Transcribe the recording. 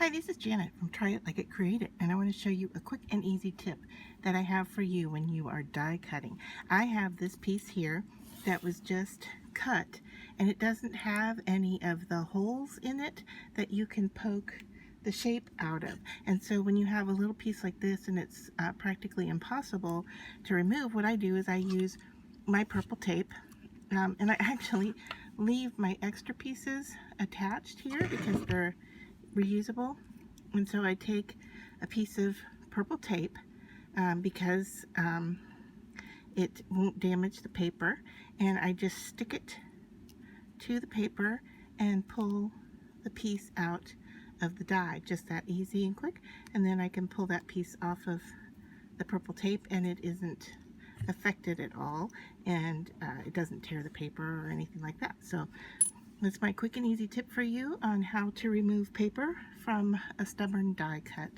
Hi, this is Janet from Try It Like It Create It, and I want to show you a quick and easy tip that I have for you when you are die cutting. I have this piece here that was just cut, and it doesn't have any of the holes in it that you can poke the shape out of. And so when you have a little piece like this and it's practically impossible to remove, what I do is I use my purple tape, and I actually leave my extra pieces attached here because they're reusable. And so I take a piece of purple tape because it won't damage the paper, and I just stick it to the paper and pull the piece out of the die, just that easy and quick. And then I can pull that piece off of the purple tape and it isn't affected at all, and it doesn't tear the paper or anything like that. So that's my quick and easy tip for you on how to remove paper from a stubborn die cut.